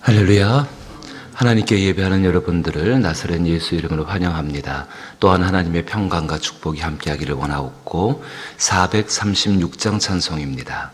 할렐루야. 하나님께 예배하는 여러분들을 나사렛 예수 이름으로 환영합니다. 또한 하나님의 평강과 축복이 함께하기를 원하옵고 436장 찬송입니다.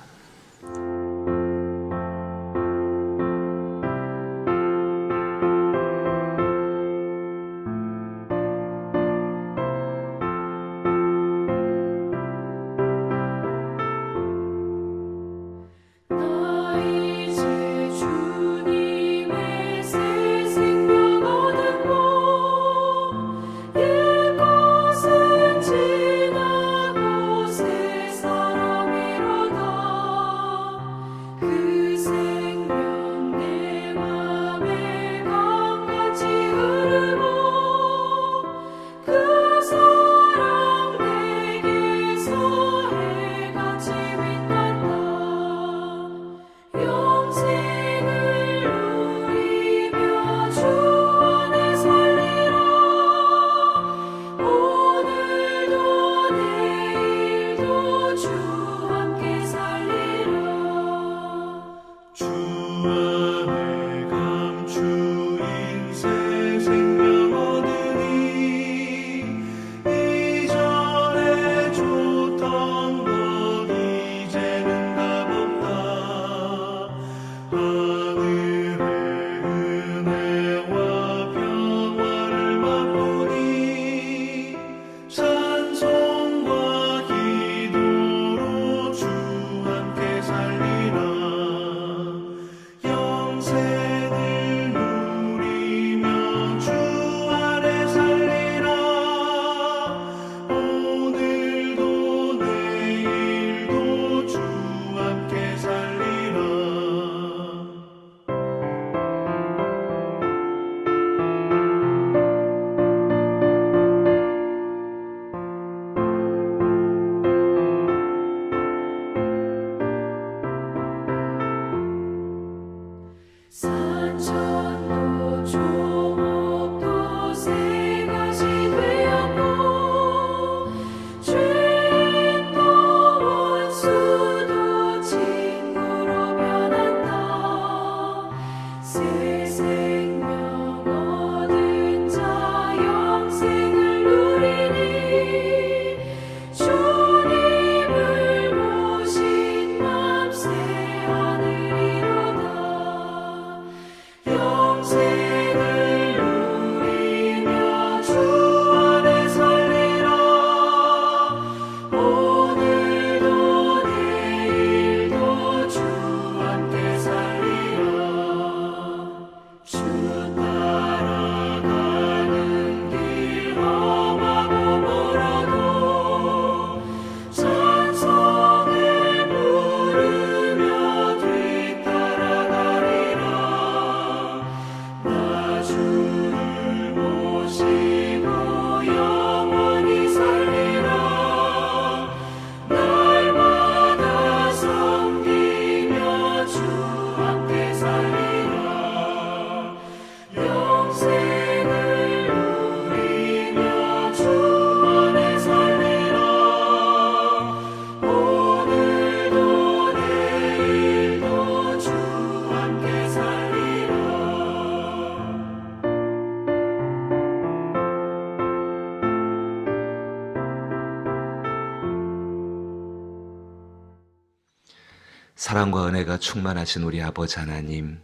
사랑과 은혜가 충만하신 우리 아버지 하나님,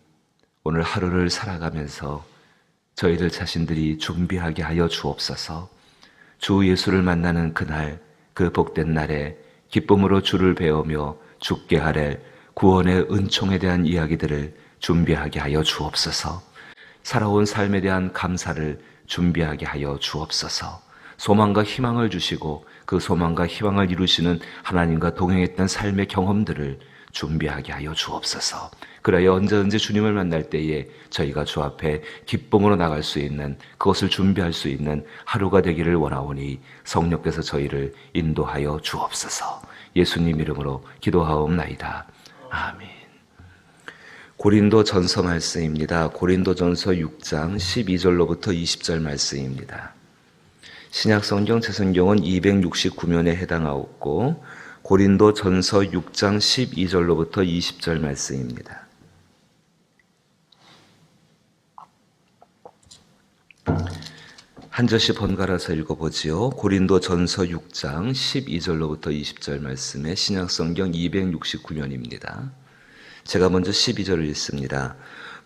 오늘 하루를 살아가면서 저희들 자신들이 준비하게 하여 주옵소서. 주 예수를 만나는 그날, 그 복된 날에 기쁨으로 주를 배우며 죽게 하릴 구원의 은총에 대한 이야기들을 준비하게 하여 주옵소서. 살아온 삶에 대한 감사를 준비하게 하여 주옵소서. 소망과 희망을 주시고 그 소망과 희망을 이루시는 하나님과 동행했던 삶의 경험들을 준비하게 하여 주옵소서. 그래야 언제 주님을 만날 때에 저희가 주 앞에 기쁨으로 나갈 수 있는, 그것을 준비할 수 있는 하루가 되기를 원하오니 성령께서 저희를 인도하여 주옵소서. 예수님 이름으로 기도하옵나이다. 아멘. 고린도 전서 말씀입니다. 고린도 전서 6장 12절로부터 20절 말씀입니다. 신약성경 제성경은 269면에 해당하였고 고린도 전서 6장 12절로부터 20절 말씀입니다. 한 절씩 번갈아서 읽어보지요. 고린도 전서 6장 12절로부터 20절 말씀의 신약성경 269면입니다. 제가 먼저 12절을 읽습니다.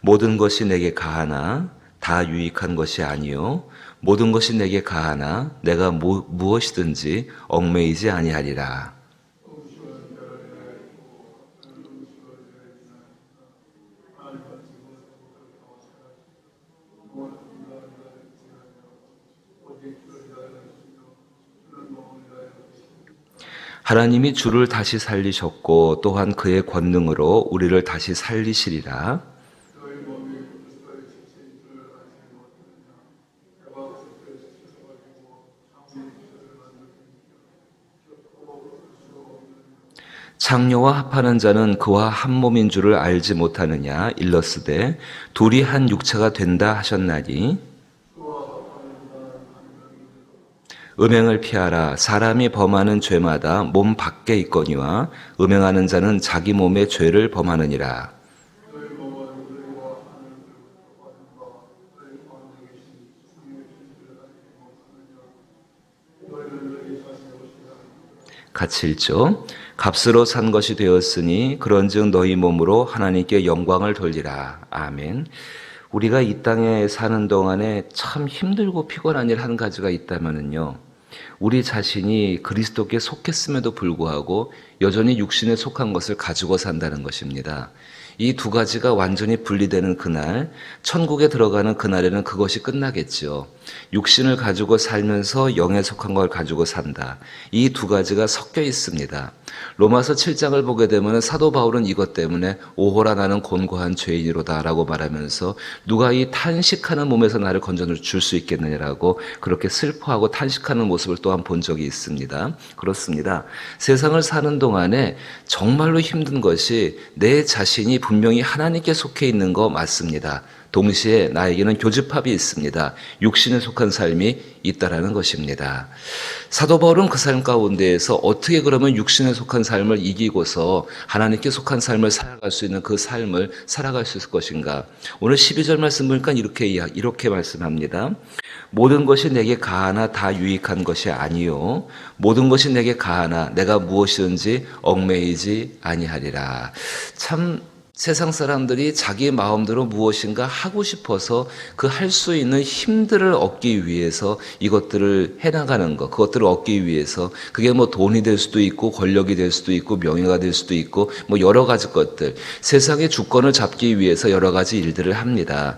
모든 것이 내게 가하나 다 유익한 것이 아니요 모든 것이 내게 가하나 내가 무엇이든지 얽매이지 아니하리라. 하나님이 주를 다시 살리셨고 또한 그의 권능으로 우리를 다시 살리시리라. 창녀와 합하는 자는 그와 한 몸인 줄을 알지 못하느냐. 일러스되 둘이 한 육체가 된다 하셨나니 음행을 피하라. 사람이 범하는 죄마다 몸 밖에 있거니와 음행하는 자는 자기 몸의 죄를 범하느니라. 같이 읽죠. 값으로 산 것이 되었으니 그런즉 너희 몸으로 하나님께 영광을 돌리라. 아멘. 우리가 이 땅에 사는 동안에 참 힘들고 피곤한 일 한 가지가 있다면요. 우리 자신이 그리스도께 속했음에도 불구하고 여전히 육신에 속한 것을 가지고 산다는 것입니다. 이 두 가지가 완전히 분리되는 그날, 천국에 들어가는 그날에는 그것이 끝나겠지요. 육신을 가지고 살면서 영에 속한 걸 가지고 산다. 이 두 가지가 섞여 있습니다. 로마서 7장을 보게 되면 사도 바울은 이것 때문에 오호라 나는 곤고한 죄인이로다 라고 말하면서 누가 이 탄식하는 몸에서 나를 건져줄 수 있겠느냐라고 그렇게 슬퍼하고 탄식하는 모습을 또한 본 적이 있습니다. 그렇습니다. 세상을 사는 동안에 정말로 힘든 것이 내 자신이 분명히 하나님께 속해 있는 거 맞습니다. 동시에 나에게는 교집합이 있습니다. 육신에 속한 삶이 있다라는 것입니다. 사도 바울은 그 삶 가운데에서 어떻게 그러면 육신에 속한 삶을 이기고서 하나님께 속한 삶을 살아갈 수 있는 그 삶을 살아갈 수 있을 것인가? 오늘 12절 말씀 보니까 이렇게 말씀합니다. 모든 것이 내게 가하나 다 유익한 것이 아니요 모든 것이 내게 가하나 내가 무엇이든지 얽매이지 아니하리라. 참 세상 사람들이 자기 마음대로 무엇인가 하고 싶어서 그 할 수 있는 힘들을 얻기 위해서 이것들을 해나가는 것, 그것들을 얻기 위해서 그게 뭐 돈이 될 수도 있고 권력이 될 수도 있고 명예가 될 수도 있고 뭐 여러 가지 것들, 세상의 주권을 잡기 위해서 여러 가지 일들을 합니다.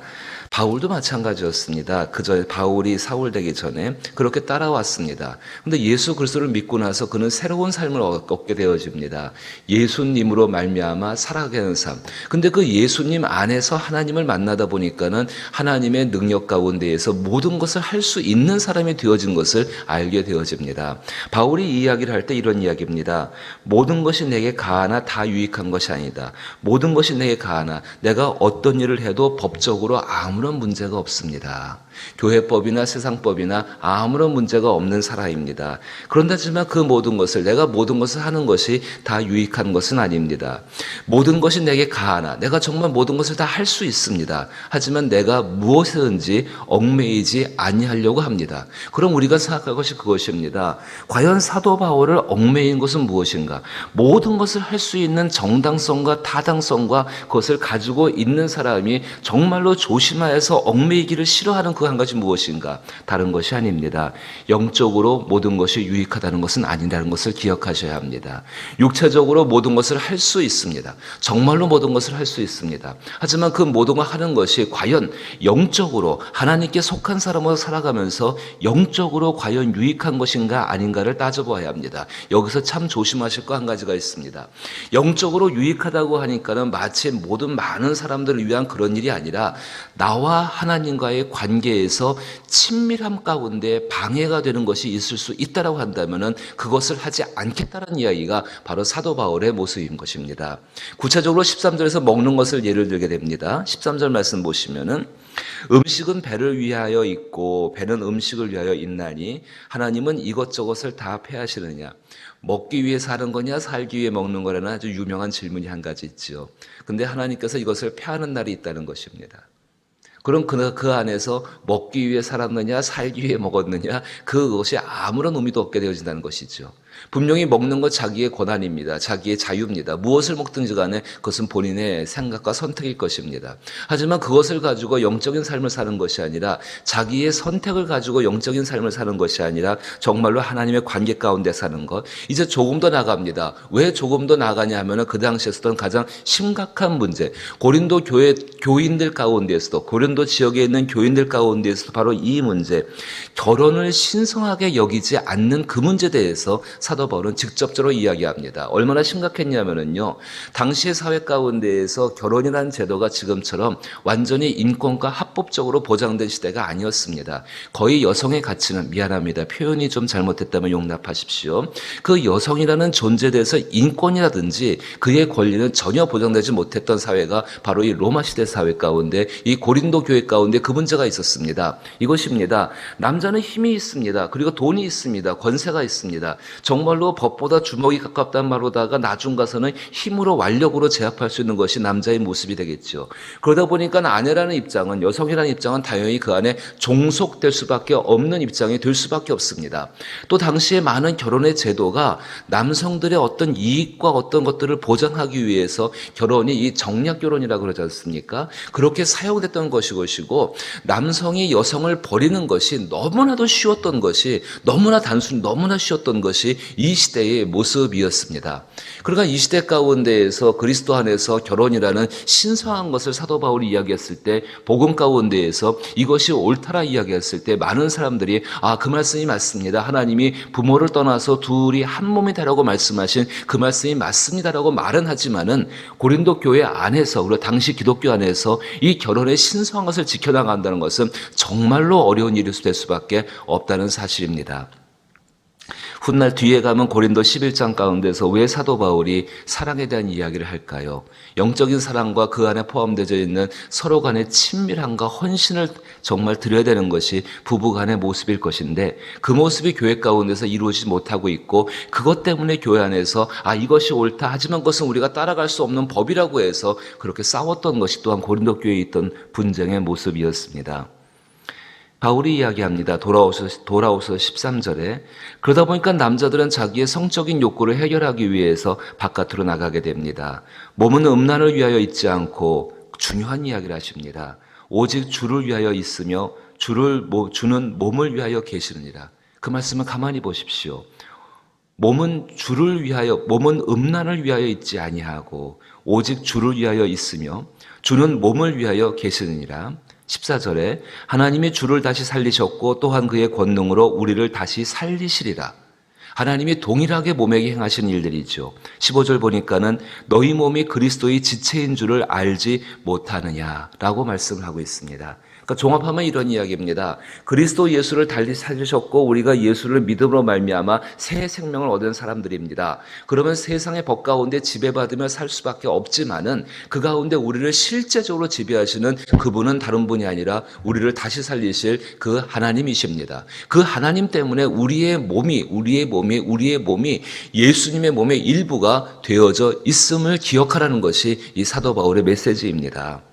바울도 마찬가지였습니다. 그저 바울이 사울 되기 전에 그렇게 따라왔습니다. 그런데 예수 그리스도를 믿고 나서 그는 새로운 삶을 얻게 되어집니다. 예수님으로 말미암아 살아가는 삶. 근데 그 예수님 안에서 하나님을 만나다 보니까는 하나님의 능력 가운데에서 모든 것을 할 수 있는 사람이 되어진 것을 알게 되어집니다. 바울이 이 이야기를 할 때 이런 이야기입니다. 모든 것이 내게 가하나 다 유익한 것이 아니다. 모든 것이 내게 가하나 내가 어떤 일을 해도 법적으로 아무런 문제가 없습니다. 교회법이나 세상법이나 아무런 문제가 없는 사람입니다. 그런다지만 그 모든 것을 내가 모든 것을 하는 것이 다 유익한 것은 아닙니다. 모든 것이 내게 가하나 내가 정말 모든 것을 다 할 수 있습니다. 하지만 내가 무엇이든지 얽매이지 아니하려고 합니다. 그럼 우리가 생각할 것이 그것입니다. 과연 사도 바울을 얽매인 것은 무엇인가? 모든 것을 할 수 있는 정당성과 타당성과 그것을 가지고 있는 사람이 정말로 조심하여서 얽매이기를 싫어하는 그 한 가지 무엇인가? 다른 것이 아닙니다. 영적으로 모든 것이 유익하다는 것은 아니라는 것을 기억하셔야 합니다. 육체적으로 모든 것을 할 수 있습니다. 정말로 모든 것을 할 수 있습니다. 하지만 그 모든 걸 하는 것이 과연 영적으로 하나님께 속한 사람으로 살아가면서 영적으로 과연 유익한 것인가 아닌가를 따져봐야 합니다. 여기서 참 조심하실 거 한 가지가 있습니다. 영적으로 유익하다고 하니까는 마치 모든 많은 사람들을 위한 그런 일이 아니라 나와 하나님과의 관계에서 친밀함 가운데 방해가 되는 것이 있을 수 있다라고 한다면은 그것을 하지 않겠다는 이야기가 바로 사도 바울의 모습인 것입니다. 구체적으로 13절에서 먹는 것을 예를 들게 됩니다. 13절 말씀 보시면은 음식은 배를 위하여 있고 배는 음식을 위하여 있나니 하나님은 이것저것을 다 폐하시느냐. 먹기 위해 사는 거냐 살기 위해 먹는 거라는 아주 유명한 질문이 한 가지 있죠. 근데 하나님께서 이것을 폐하는 날이 있다는 것입니다. 그럼 그 안에서 먹기 위해 살았느냐, 살기 위해 먹었느냐, 그것이 아무런 의미도 없게 되어진다는 것이죠. 분명히 먹는 것 자기의 권한입니다. 자기의 자유입니다. 무엇을 먹든지 간에 그것은 본인의 생각과 선택일 것입니다. 하지만 그것을 가지고 영적인 삶을 사는 것이 아니라 자기의 선택을 가지고 영적인 삶을 사는 것이 아니라 정말로 하나님의 관계 가운데 사는 것. 이제 조금 더 나갑니다. 왜 조금 더 나가냐 하면은 그 당시에 있었던 가장 심각한 문제. 고린도 교인들 가운데에서도, 고린도 지역에 있는 교인들 가운데에서도 바로 이 문제, 결혼을 신성하게 여기지 않는 그 문제에 대해서 사도 바울은 직접적으로 이야기합니다. 얼마나 심각했냐면요, 당시의 사회 가운데에서 결혼이라는 제도가 지금처럼 완전히 인권과 합법적으로 보장된 시대가 아니었습니다. 거의 여성의 가치는, 미안합니다, 표현이 좀 잘못됐다면 용납하십시오, 그 여성이라는 존재에 대해서 인권이라든지 그의 권리는 전혀 보장되지 못했던 사회가 바로 이 로마 시대 사회 가운데, 이 고린도 교회 가운데 그 문제가 있었습니다. 이것입니다. 남자는 힘이 있습니다. 그리고 돈이 있습니다. 권세가 있습니다. 정말로 법보다 주먹이 가깝다는 말로다가 나중 가서는 힘으로 완력으로 제압할 수 있는 것이 남자의 모습이 되겠죠. 그러다 보니까 아내라는 입장은, 여성이라는 입장은 당연히 그 안에 종속될 수밖에 없는 입장이 될 수밖에 없습니다. 또 당시에 많은 결혼의 제도가 남성들의 어떤 이익과 어떤 것들을 보장하기 위해서 결혼이 이 정략 결혼이라고 그러지 않습니까? 그렇게 사용됐던 것이고, 남성이 여성을 버리는 것이 너무나도 쉬웠던 것이, 너무나 단순히 너무나 쉬웠던 것이 이 시대의 모습이었습니다. 그러니까 이 시대 가운데에서 그리스도 안에서 결혼이라는 신성한 것을 사도 바울이 이야기했을 때, 복음 가운데에서 이것이 옳다라 이야기했을 때 많은 사람들이 그 말씀이 맞습니다, 하나님이 부모를 떠나서 둘이 한 몸이 되라고 말씀하신 그 말씀이 맞습니다라고 말은 하지만은, 고린도 교회 안에서, 그리고 당시 기독교 안에서 이 결혼의 신성한 것을 지켜나간다는 것은 정말로 어려운 일이 될 수밖에 없다는 사실입니다. 훗날 뒤에 가면 고린도 11장 가운데서 왜 사도 바울이 사랑에 대한 이야기를 할까요? 영적인 사랑과 그 안에 포함되어 있는 서로 간의 친밀함과 헌신을 정말 드려야 되는 것이 부부 간의 모습일 것인데, 그 모습이 교회 가운데서 이루어지지 못하고 있고, 그것 때문에 교회 안에서 이것이 옳다, 하지만 그것은 우리가 따라갈 수 없는 법이라고 해서 그렇게 싸웠던 것이 또한 고린도 교회에 있던 분쟁의 모습이었습니다. 바울이 이야기합니다. 돌아오셔서 13절에, 그러다 보니까 남자들은 자기의 성적인 욕구를 해결하기 위해서 바깥으로 나가게 됩니다. 몸은 음란을 위하여 있지 않고, 중요한 이야기를 하십니다. 오직 주를 위하여 있으며 주는 몸을 위하여 계시느니라. 그 말씀을 가만히 보십시오. 몸은 음란을 위하여 있지 아니하고 오직 주를 위하여 있으며 주는 몸을 위하여 계시느니라. 14절에 하나님이 주를 다시 살리셨고 또한 그의 권능으로 우리를 다시 살리시리라. 하나님이 동일하게 몸에게 행하신 일들이죠. 15절 보니까는 너희 몸이 그리스도의 지체인 줄을 알지 못하느냐라고 말씀을 하고 있습니다. 그러니까 종합하면 이런 이야기입니다. 그리스도 예수를 달리 살리셨고 우리가 예수를 믿음으로 말미암아 새 생명을 얻은 사람들입니다. 그러면 세상의 법 가운데 지배받으며 살 수밖에 없지만은 그 가운데 우리를 실제적으로 지배하시는 그분은 다른 분이 아니라 우리를 다시 살리실 그 하나님이십니다. 그 하나님 때문에 우리의 몸이 예수님의 몸의 일부가 되어져 있음을 기억하라는 것이 이 사도 바울의 메시지입니다.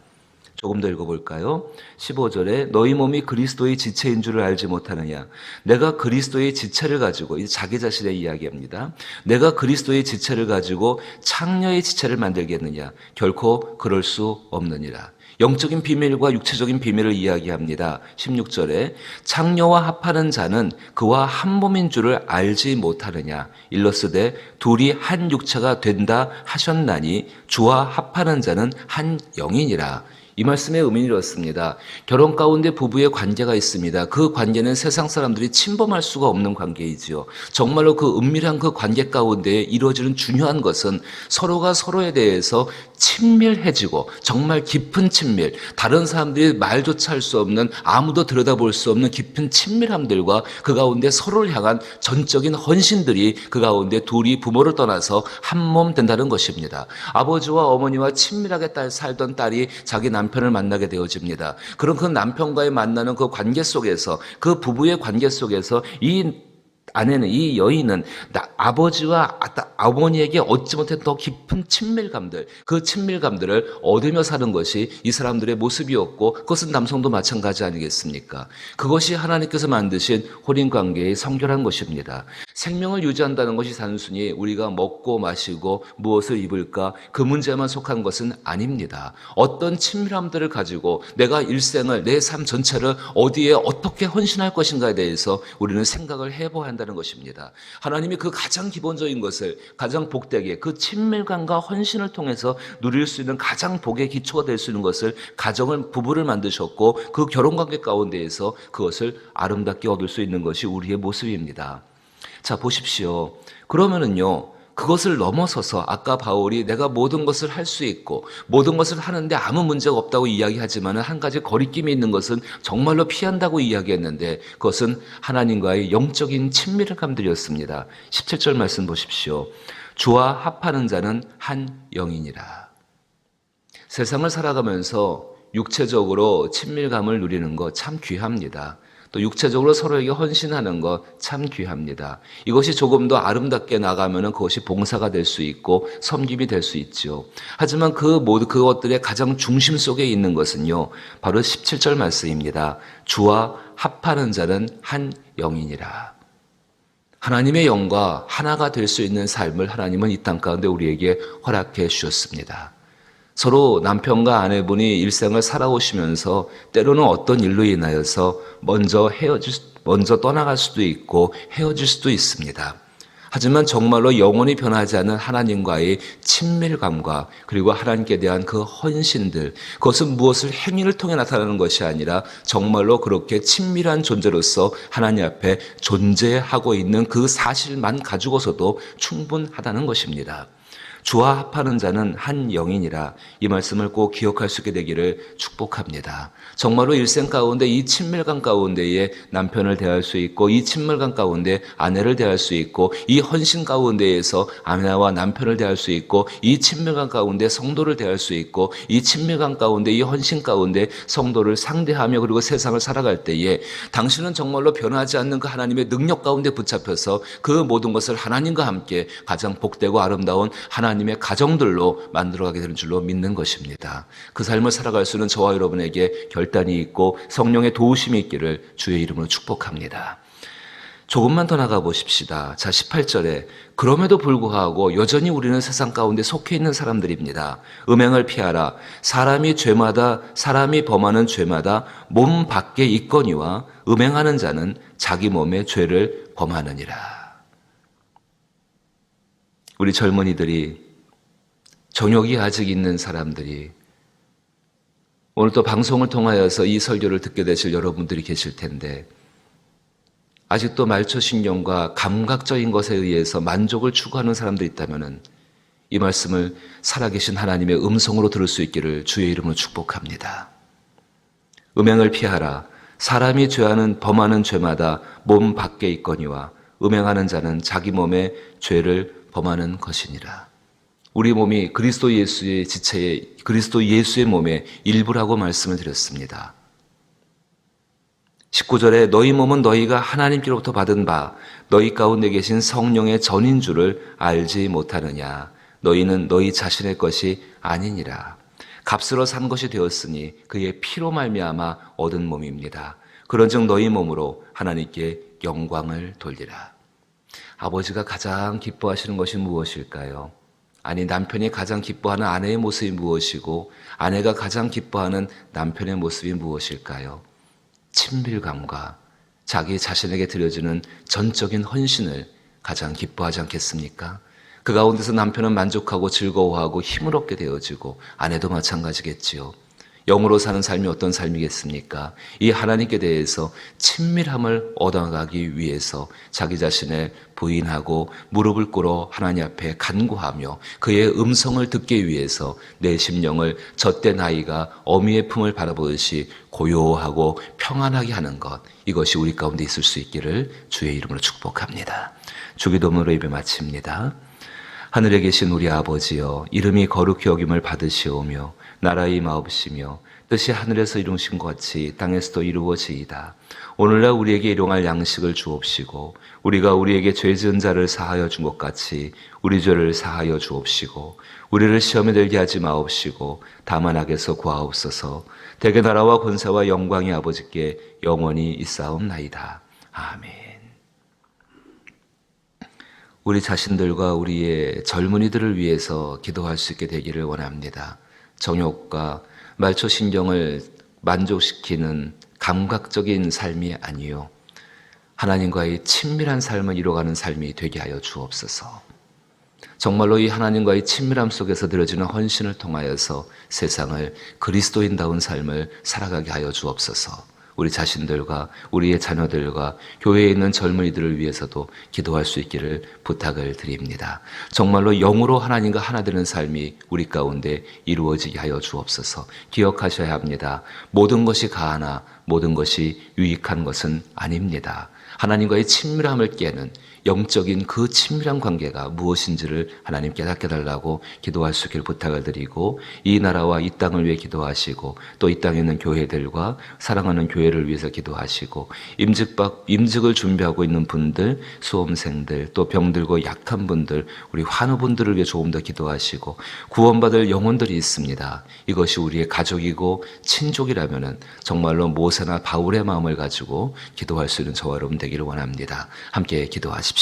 조금 더 읽어볼까요? 15절에 너희 몸이 그리스도의 지체인 줄을 알지 못하느냐. 내가 그리스도의 지체를 가지고, 이 자기 자신의 이야기입니다. 내가 그리스도의 지체를 가지고 창녀의 지체를 만들겠느냐. 결코 그럴 수 없느니라. 영적인 비밀과 육체적인 비밀을 이야기합니다. 16절에 창녀와 합하는 자는 그와 한 몸인 줄을 알지 못하느냐. 일러스되 둘이 한 육체가 된다 하셨나니 주와 합하는 자는 한 영이니라. 이 말씀의 의미는 이렇습니다. 결혼 가운데 부부의 관계가 있습니다. 그 관계는 세상 사람들이 침범할 수가 없는 관계이지요. 정말로 그 은밀한 그 관계 가운데 이루어지는 중요한 것은 서로가 서로에 대해서 친밀해지고, 정말 깊은 친밀, 다른 사람들이 말조차 할 수 없는, 아무도 들여다볼 수 없는 깊은 친밀함들과 그 가운데 서로를 향한 전적인 헌신들이 그 가운데 둘이 부모를 떠나서 한 몸 된다는 것입니다. 아버지와 어머니와 친밀하게 살던 딸이 자기 남편을 만나게 되어집니다. 그럼 그 남편과의 만나는 그 관계 속에서, 그 부부의 관계 속에서 이 아내는, 이 여인은 아버지와 어머니에게 얻지 못한 더 깊은 친밀감들, 그 친밀감들을 얻으며 사는 것이 이 사람들의 모습이었고, 그것은 남성도 마찬가지 아니겠습니까? 그것이 하나님께서 만드신 혼인관계의 성결한 것입니다. 생명을 유지한다는 것이 단순히 우리가 먹고 마시고 무엇을 입을까 그 문제만 속한 것은 아닙니다. 어떤 친밀함들을 가지고 내가 일생을, 내 삶 전체를 어디에 어떻게 헌신할 것인가에 대해서 우리는 생각을 해봐야 한다는 것입니다. 하나님이 그 가장 기본적인 것을 가장 복되게, 그 친밀감과 헌신을 통해서 누릴 수 있는 가장 복의 기초가 될 수 있는 것을, 가정을, 부부를 만드셨고 그 결혼관계 가운데에서 그것을 아름답게 얻을 수 있는 것이 우리의 모습입니다. 자, 보십시오. 그러면은요, 그것을 넘어서서 아까 바울이 내가 모든 것을 할 수 있고 모든 것을 하는데 아무 문제가 없다고 이야기하지만 한 가지 거리낌이 있는 것은 정말로 피한다고 이야기했는데, 그것은 하나님과의 영적인 친밀감들이었습니다. 17절 말씀 보십시오. 주와 합하는 자는 한 영이니라. 세상을 살아가면서 육체적으로 친밀감을 누리는 것 참 귀합니다. 또 육체적으로 서로에게 헌신하는 것 참 귀합니다. 이것이 조금 더 아름답게 나가면 그것이 봉사가 될 수 있고 섬김이 될 수 있죠. 하지만 그것들의 가장 중심 속에 있는 것은요, 바로 17절 말씀입니다. 주와 합하는 자는 한 영이니라. 하나님의 영과 하나가 될 수 있는 삶을 하나님은 이 땅 가운데 우리에게 허락해 주셨습니다. 서로 남편과 아내분이 일생을 살아오시면서 때로는 어떤 일로 인하여서 먼저 떠나갈 수도 있고 헤어질 수도 있습니다. 하지만 정말로 영원히 변하지 않는 하나님과의 친밀감과 그리고 하나님께 대한 그 헌신들, 그것은 무엇을 행위를 통해 나타나는 것이 아니라 정말로 그렇게 친밀한 존재로서 하나님 앞에 존재하고 있는 그 사실만 가지고서도 충분하다는 것입니다. 주와 합하는 자는 한 영이니라. 이 말씀을 꼭 기억할 수 있게 되기를 축복합니다. 정말로 일생 가운데 이 친밀감 가운데에 남편을 대할 수 있고, 이 친밀감 가운데 아내를 대할 수 있고, 이 헌신 가운데에서 아내와 남편을 대할 수 있고, 이 친밀감 가운데 성도를 대할 수 있고, 이 친밀감 가운데 이 헌신 가운데 성도를 상대하며 그리고 세상을 살아갈 때에 당신은 정말로 변하지 않는 그 하나님의 능력 가운데 붙잡혀서 그 모든 것을 하나님과 함께 가장 복되고 아름다운 하나님의 가정들로 만들어가게 되는 줄로 믿는 것입니다. 그 삶을 살아갈 수 있는 저와 여러분에게 결단이 있고 성령의 도우심이 있기를 주의 이름으로 축복합니다. 조금만 더 나가 보십시다. 자, 18절에 그럼에도 불구하고 여전히 우리는 세상 가운데 속해 있는 사람들입니다. 음행을 피하라. 사람이 범하는 죄마다 몸 밖에 있거니와 음행하는 자는 자기 몸의 죄를 범하느니라. 우리 젊은이들이, 정욕이 아직 있는 사람들이 오늘 또 방송을 통하여서 이 설교를 듣게 되실 여러분들이 계실 텐데, 아직도 말초신경과 감각적인 것에 의해서 만족을 추구하는 사람들이 있다면 이 말씀을 살아계신 하나님의 음성으로 들을 수 있기를 주의 이름으로 축복합니다. 음행을 피하라. 사람이 범하는 죄마다 몸 밖에 있거니와 음행하는 자는 자기 몸의 죄를 범하는 것이니라. 우리 몸이 그리스도 예수의 지체의, 그리스도 예수의 몸의 일부라고 말씀을 드렸습니다. 19절에 너희 몸은 너희가 하나님께로부터 받은 바 너희 가운데 계신 성령의 전인 줄을 알지 못하느냐. 너희는 너희 자신의 것이 아니니라. 값으로 산 것이 되었으니 그의 피로 말미암아 얻은 몸입니다. 그런즉 너희 몸으로 하나님께 영광을 돌리라. 아버지가 가장 기뻐하시는 것이 무엇일까요? 아니, 남편이 가장 기뻐하는 아내의 모습이 무엇이고 아내가 가장 기뻐하는 남편의 모습이 무엇일까요? 친밀감과 자기 자신에게 드려지는 전적인 헌신을 가장 기뻐하지 않겠습니까? 그 가운데서 남편은 만족하고 즐거워하고 힘을 얻게 되어지고 아내도 마찬가지겠지요. 영으로 사는 삶이 어떤 삶이겠습니까? 이 하나님께 대해서 친밀함을 얻어가기 위해서 자기 자신을 부인하고 무릎을 꿇어 하나님 앞에 간구하며 그의 음성을 듣기 위해서 내 심령을 젖된 아이가 어미의 품을 바라보듯이 고요하고 평안하게 하는 것, 이것이 우리 가운데 있을 수 있기를 주의 이름으로 축복합니다. 주기도문으로 예배 마칩니다. 하늘에 계신 우리 아버지여, 이름이 거룩히 여김을 받으시오며 나라의 마옵시며 뜻이 하늘에서 이루신 것 같이 땅에서도 이루어지이다. 오늘날 우리에게 일용할 양식을 주옵시고 우리가 우리에게 죄 지은 자를 사하여 준 것 같이 우리 죄를 사하여 주옵시고 우리를 시험에 들게 하지 마옵시고 다만 악에서 구하옵소서. 대개 나라와 권세와 영광이 아버지께 영원히 있사옵나이다. 아멘. 우리 자신들과 우리의 젊은이들을 위해서 기도할 수 있게 되기를 원합니다. 정욕과 말초신경을 만족시키는 감각적인 삶이 아니요 하나님과의 친밀한 삶을 이뤄가는 삶이 되게 하여 주옵소서. 정말로 이 하나님과의 친밀함 속에서 드려지는 헌신을 통하여서 세상을 그리스도인다운 삶을 살아가게 하여 주옵소서. 우리 자신들과 우리의 자녀들과 교회에 있는 젊은이들을 위해서도 기도할 수 있기를 부탁을 드립니다. 정말로 영으로 하나님과 하나 되는 삶이 우리 가운데 이루어지게 하여 주옵소서. 기억하셔야 합니다. 모든 것이 가하나 모든 것이 유익한 것은 아닙니다. 하나님과의 친밀함을 깨는 영적인 그 친밀한 관계가 무엇인지를 하나님 깨닫게 달라고 기도할 수 있기를 부탁을 드리고 이 나라와 이 땅을 위해 기도하시고 또 이 땅에 있는 교회들과 사랑하는 교회를 위해서 기도하시고 임직을 준비하고 있는 분들, 수험생들, 또 병들고 약한 분들, 우리 환우분들을 위해 조금 더 기도하시고 구원받을 영혼들이 있습니다. 이것이 우리의 가족이고 친족이라면 정말로 모세나 바울의 마음을 가지고 기도할 수 있는 저와 여러분 되기를 원합니다. 함께 기도하십시다.